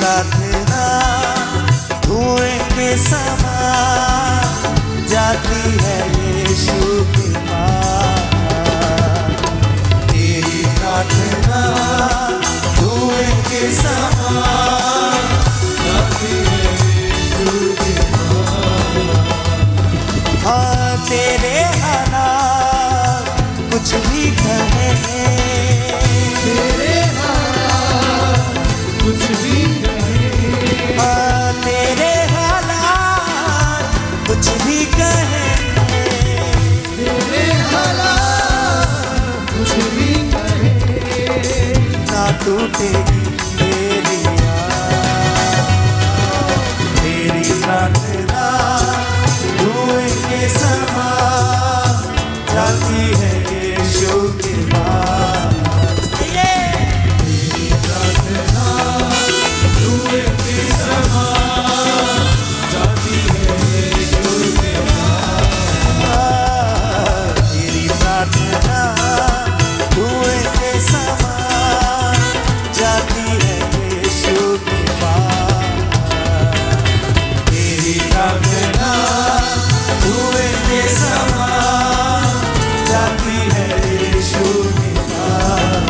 प्रार्थना धुएं के समान जाती है यीशु के पास। तेरी प्रार्थना धुएं के समान जाती है यीशु के पास। हाँ, तेरे हालात कुछ भी कहे, तेरे हालात कुछ भी कहे, तेरे हालात कुछ भी कहे, तेरे हालात कुछ भी कहे, ना टूटेगी तेरी आस। तेरी प्रार्थना धुएं के समान जाती है यीशु के पास। तेरी प्रार्थना धुएं के समान जाती है यीशु के पास। तेरी प्रार्थना धुएं के समान जाती है यीशु के पास। तेरी प्रार्थना धुएं के समान जाती है यीशु के पास।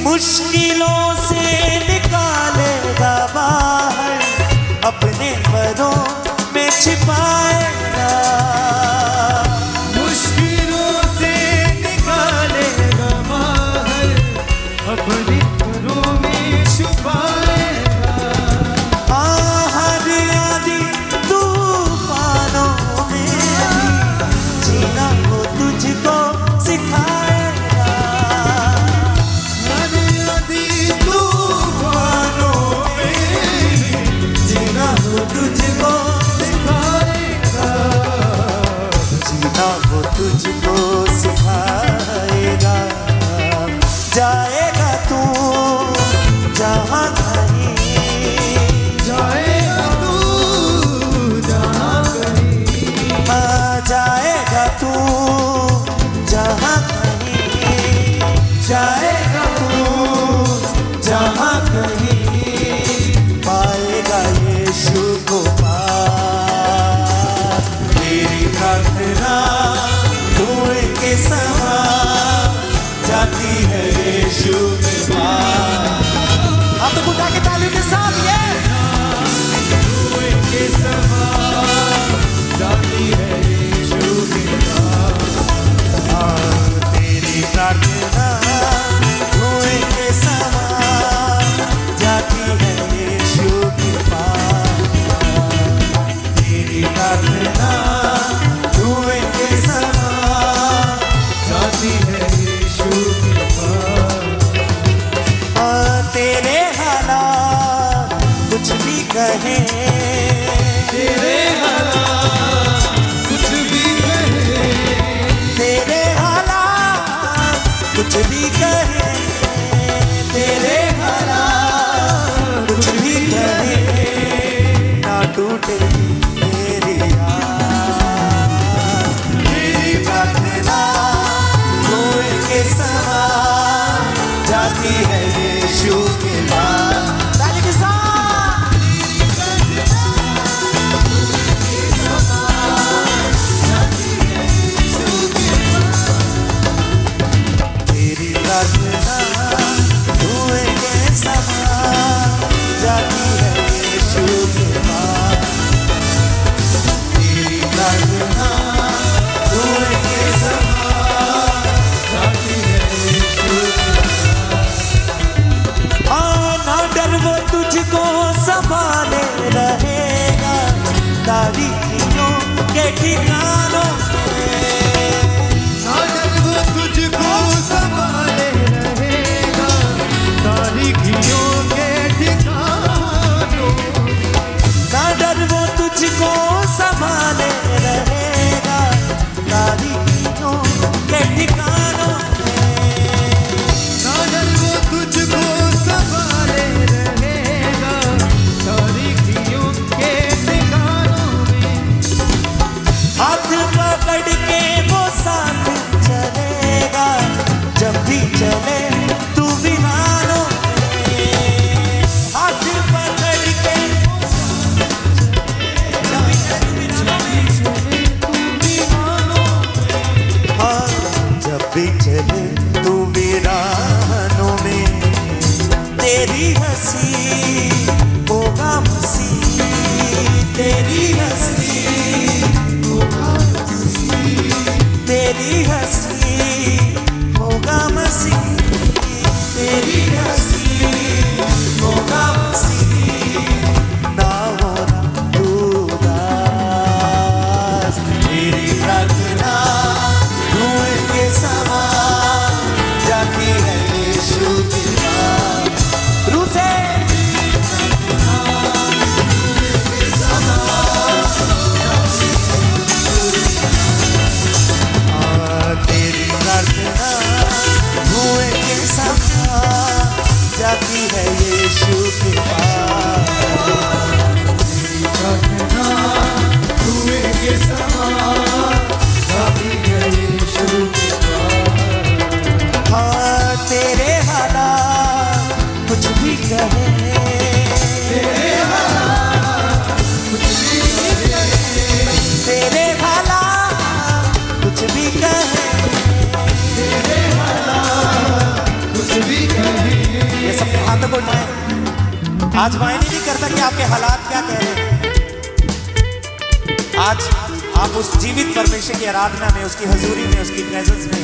मुश्किलों से निकालेगा बाहर, अपने परों में छिपाएगा। मुश्किलों से निकालेगा बाहर, अपने परों में छुपाएगा। हर आंधी तूफानों में जीना वो तुझको सिखाएगा। तुझको सिखाएगा, जीना वो तुझको सिखाएगा। जाएगा तू जहाँ कहीं, जाएगा तू जहाँ कहीं, जाएगा तू जहाँ कहीं, जाएगा तू जहाँ कहीं, पाएगा यीशु को पास। तेरी प्रार्थना धुएं के समान जाती है यीशु के पास। आप तो बुढ़ा के ताली के साथ ये धुएं के समान जाती है यीशु के पास। तेरी प्रार्थना धुएं के समान जाती है यीशु के पास। तेरी प्रार्थना धुएं के समान जाती है यीशु के पास। तेरे हालात कुछ भी कहे, तेरे हालात कुछ भी कहे, तेरे हालात कुछ भी कहे, तेरे हालात कुछ भी कहे, ना टूटेगी तेरी आस। तेरी प्रार्थना धुएं के समान जाती है यीशु के पास। ताली के साथ तेरी प्रार्थना धुएं के समान जाती है यीशु के पास। तेरी प्रार्थना धुएं के समान जाती है यीशु के पास। ना डर वो तुझको संभाले रहेगा, तारीखियों के ठिकानों ना डर वो तुझको संभाले रहेगा तारीखियों के ठिकानों ना डर वो तुझको संभाले रहेगा तारीखियों के ठिकानों ना डर वो तुझको संभाले रहेगा तारीखियों के ठिकानों में हाथ पकड़ के वो साथ चलेगा जब भी चले तू वीरानों में हाथ पकड़ के जब भी चले तू वीरानों में हाँ जब भी चले तू वीरानों में तेरी हंसी होगा मसीह तेरी हंसी तेरी हंसी होगा मसीह तेरी हंसी होगा मसीह ना होना तू उदास मेरी प्रार्थना धुएं के समान जाती है यीशु के पास रूह से तेरी प्रार्थना धुएं के समान जाती है यीशु के पास प्रार्थना धुएं के समान जाती है यीशु के पास हाँ तेरे हालात कुछ भी कहे तेरे हालात कुछ भी कहे तेरे हालात कुछ भी कहे तेरे हालात कुछ भी कहे ये सबके हाथों को उठाएं आज मायने नहीं करता कि आपके हालात क्या कह रहे हैं आज आप उस जीवित परमेश्वर की आराधना में उसकी हजूरी में उसकी प्रेजेंस में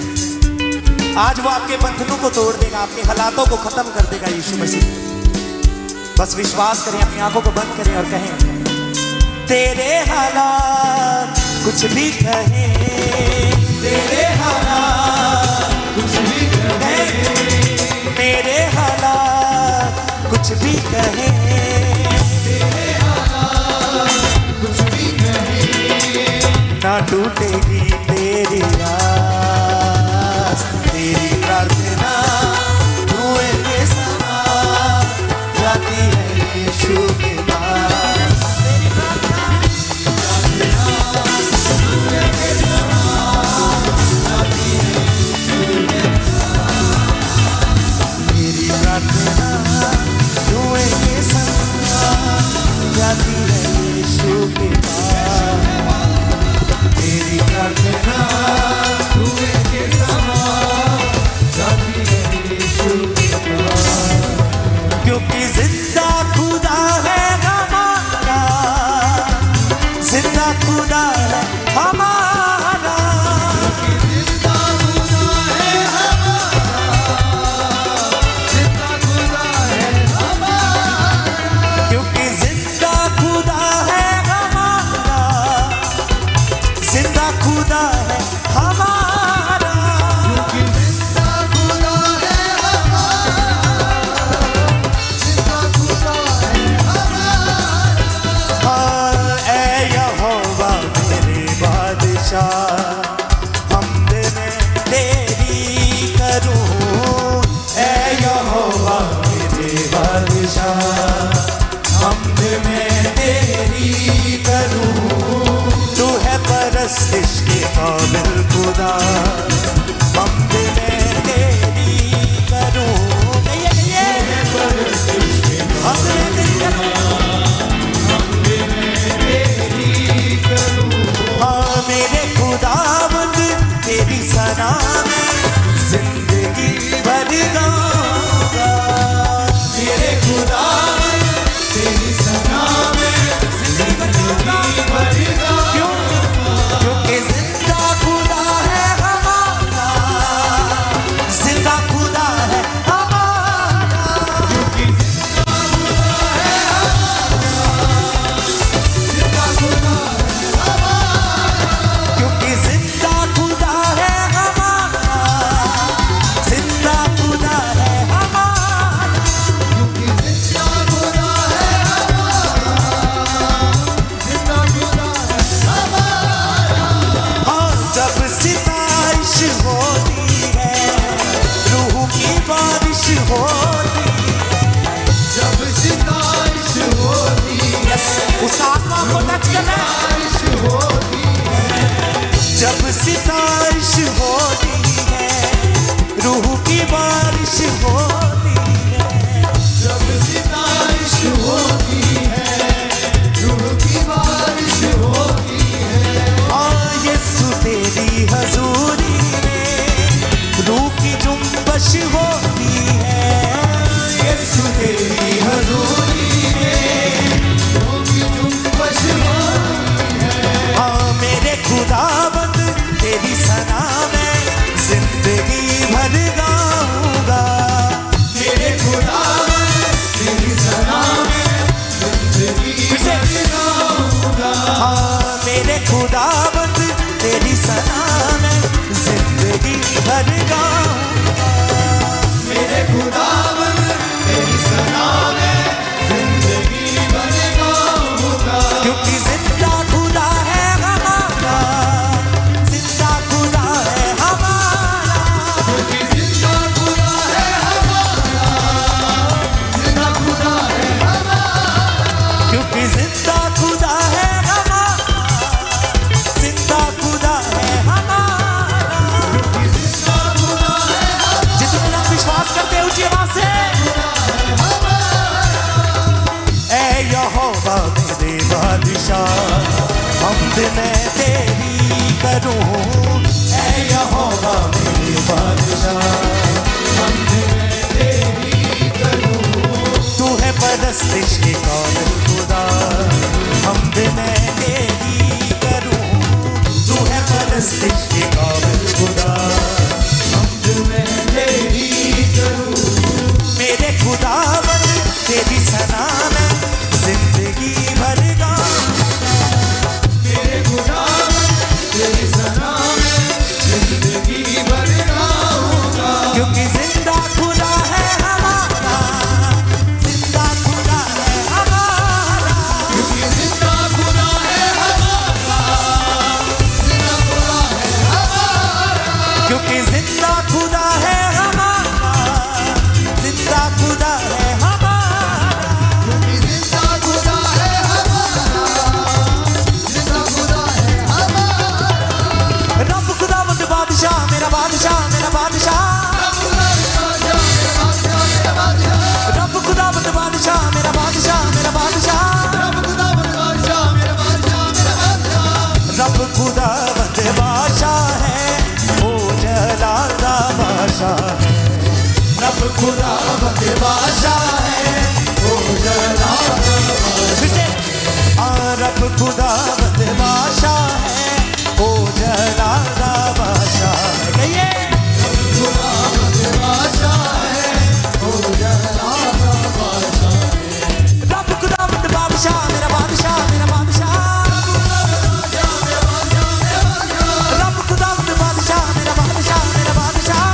आज वो आपके बंधनों को तोड़ देगा आपके हालातों को खत्म कर देगा यीशु मसीह बस विश्वास करें अपनी आंखों को बंद करें और कहें तेरे हालात कुछ भी कहे तेरे हालात कुछ भी कहे मेरे हालात कुछ भी कहे तेरे हालात कुछ भी कहे ना टूटेगी तेरी आस तेरी प्रार्थना धुएं के समान जाती है यीशु के पास तेरी प्रार्थना धुएं के समान जाती है यीशु के पास तेरी प्रार्थना धुएं के समान जाती है यीशु के पास तेरी प्रार्थना धुएं के समान जाती है यीशु के पास क्योंकि जिंदा खुदा है हमारा जिंदा खुदा है हमारा जिंदा खुदा है हमारा जिंदा खुदा है हमारा क्योंकि जिंदा खुदा है हमारा जिंदा खुदा है हमारा क्योंकि जिंदा खुदा है हमारा जिंदा खुदा है हमारा हाँ ऐ यहोवा मेरे बादशाह हमद में तेरी करूं ऐ यहोवा मेरे बादशाह हमद में तेरी करूं तू है परस्तिश के काबिल खुदा हमद में तेरी करूं कहिए हमद में तेरी करूं हाँ मेरे खुदावंद तेरी सना में जिंदगी भर गाऊंगा मेरे खुदावंद तेरी सना में जिंदगी भर गाऊंगा क्यों क्योंकि जिंदा खुदा है सना मैं जिंदगी भर गाऊंगा। मेरे खुदावन तेरी सना में जिंदगी भर गाऊंगा। क्योंकि जिंदा खुदा है हमारा, जिंदा खुदा है हमारा। क्योंकि जिंदा खुदा है हमारा, जिंदा खुदा है हमारा। क्योंकि जिंदा खुदा है हमारा, जिंदा खुदा है हमारा। क्योंकि जिंदा खुदा है हमारा, जितने लोग विश्वास करते हैं ऊंची आवाज से ऐ यहोवा मेरे बादशाह हमद मैं तेरी करूं। ऐ यहोवा मेरे बादशाह हमद मैं तेरी करूं। तू है परस्तिश के काबिल खुदा हमद मैं तेरी करूं। तू है परस्तिश के काबिल खुदा हमद मैं तेरी करूं। मेरे खुदावन तेरी सना में जिंदगी भर गाऊंगा। मेरे खुदावन तेरी सना में जिंदगी भर गाऊंगा। क्योंकि जिंदा खुदा है हमारा, जिंदा खुदा है हमारा। क्योंकि जिंदा खुदा है हमारा, जिंदा खुदा है हमारा। क्योंकि जिंदा खुदा है हमारा, जिंदा खुदा है हमारा। क्योंकि जिंदा खुदा है हमारा, जिंदा खुदा है हमारा। रब खुदावंद बादशाह मेरा बादशाह, मेरा बादशाह। रब खुदावंद बादशाह मेरा बादशाह, मेरा बादशाह। रब खुदावंद बादशाह है, ओ जलाल दा बादशाह है। रब खुदावंद बादशाह है, ओ जलाल दा बादशाह। फिर से रब खुदावंद बादशाह है, ओ जलाल दा बादशाह है। कहिए रब खुदावंद बादशाह मेरा बादशाह, मेरा बादशाह। रब खुदावंद बादशाह मेरा बादशाह, मेरा बादशाह।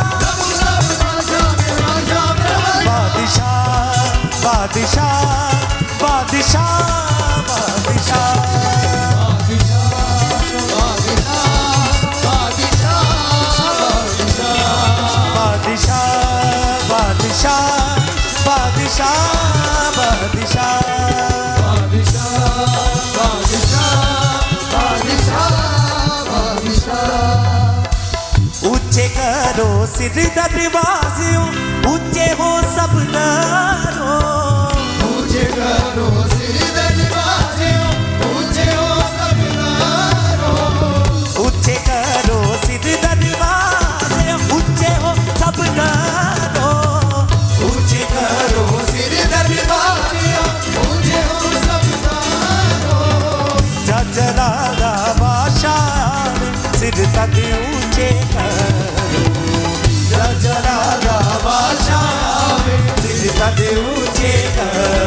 बादशाह बादशाह बादशाह बादशाह। बादशाह बादशाह बादशाह बादशाह। ऊंचे करो सिर दरवाज़ों, ऊंचे हो सब दरों। ऊंचे करो सिर दरवाज़ों, ऊंचे हो सब दरों। ऊंचे करो सिर दरवाज़ों, ऊंचे हो सब दरों। ऊंचे करो सिर दरवाज़ों, ऊंचे हो सब दरों। जलाला बादशाह सिर तक ऊंचे करो। जलाला बादशाह सिर तक ऊंचे करो।